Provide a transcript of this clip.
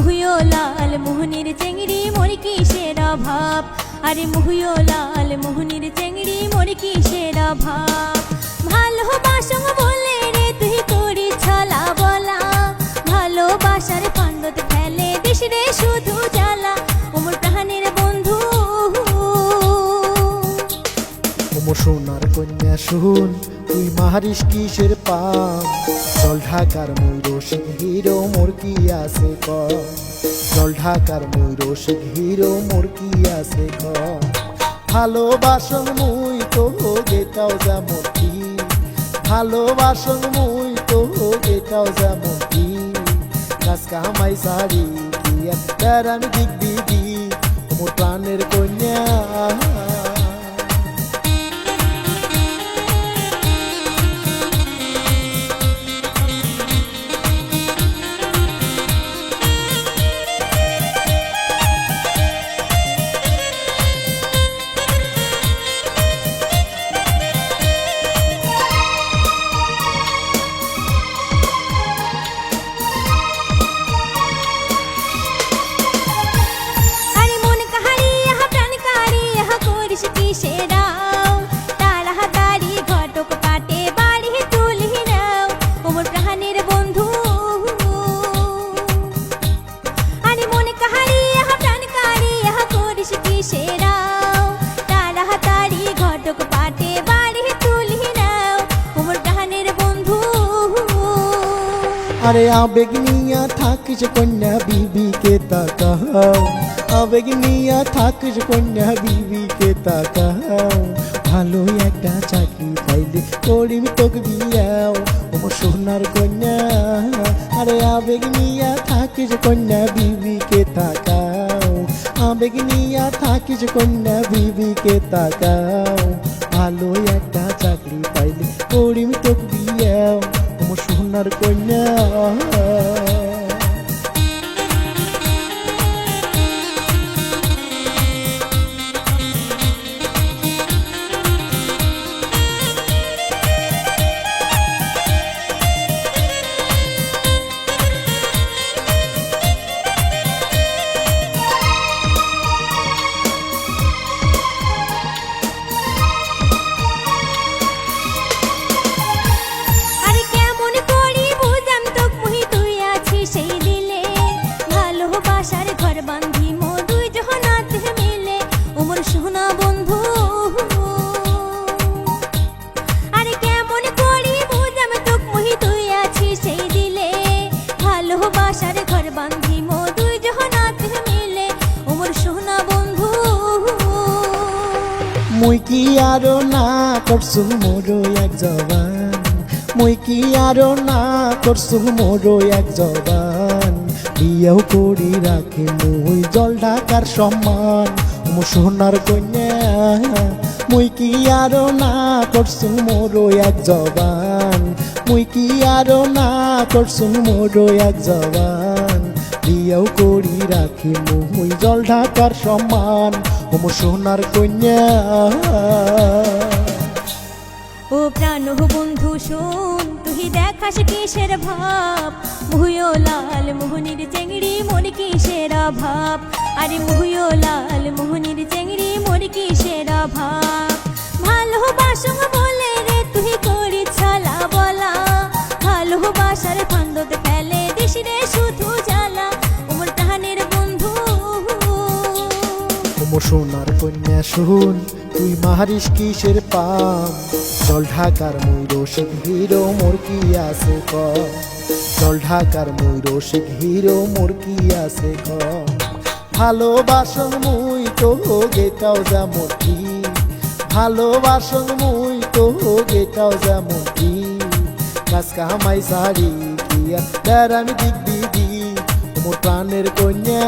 মুহিও লাল মোহনের চেংড়ি মোর কিসের অভাব, আরে মুহিও লাল মোহনের চেংড়ি মোর কিসের অভাব। ভালোবাসো বলে রে তুই করি ছলা বলা, ভালোবাসার ফান্দত ফেলে দিস রে শুধু জ্বালা। ওমর প্রাণের বন্ধু ওমর সোনার কন্যা শুন তুই মারিস কিসের পাম, জল ঢাকার ময়ূরসিং হিরো মোর কি আছে কম, জল ঢাকার ময়ূরসিং হিরো মোর কি আছে কম। ভালোবাসন মুই তো এটাও যেমন কি, ভালোবাসন মুই তো এটাও যেমন কি, কাজ কামাই সারি কি আর আমি দিক দিদি ওমর প্রাণের কন্যা। আরে আবেগ নিয়া থাকিস কন্যা বিবিকে তাকাও, আবেগ নিয়া থাকিস কন্যা বিবিকে তাকাও, ভালো একটা চাকরি পাইলে করিম তোকে বিয়াও ওমর সোনার কন্যা। আরে আবেগ নিয়া থাকিস কন্যা বিবিকে তাকাও, আবেগ নিয়া থাকিস কন্যা বিবিকে তাকাও, ভালো একটা চাকরি পাইলে করিম তোকে বিয়াও ওমর সোনার কন্যা। মুই কি আরো না করছু মোরো এক জবান, মুই কি আরো না করছু মোরো এক জবান, বিয়েও করি রাখি মুই জল ঢাকার সম্মান ওমর সোনার কন্যা। মুই কি আরো না করছু মোরো এক জবান, মুই কি আরো না করছু মোরো এক জবান, বিয়েও করি রাখি মুই জল ঢাকার সম্মান ওমর সোনার কন্যা। ও প্রাণ বন্ধু শোন তুই দেখাস কিসের ভাব, মুহিও লাল মোহনের চেংড়ি মোর কিসের অভাব, আরে মুহিও লাল মোহনের চেংড়ি মোর কিসের অভাব। ভালোবাসো বলে রে তুই করি ছলা বলা, ভালোবাসার ফান্দত ফেলে দিস রে শুধু জ্বালা। ওমর প্রাণের বন্ধু ওমর সোনার কন্যা শুন তুই মারিস কিসের পাম, জল ঢাকার ময়ূরসিং হিরো মোর কি আছে কম, জল ঢাকার ময়ূরসিং হিরো মোর কি আছে কম। ভালোবাসন মুই তো এটাও যেমন কি, ভালোবাসন মুই তো এটাও যেমন কি, কাজ কামাই সারি কি আর আমি দিক দিদি ওমর প্রাণের কন্যা।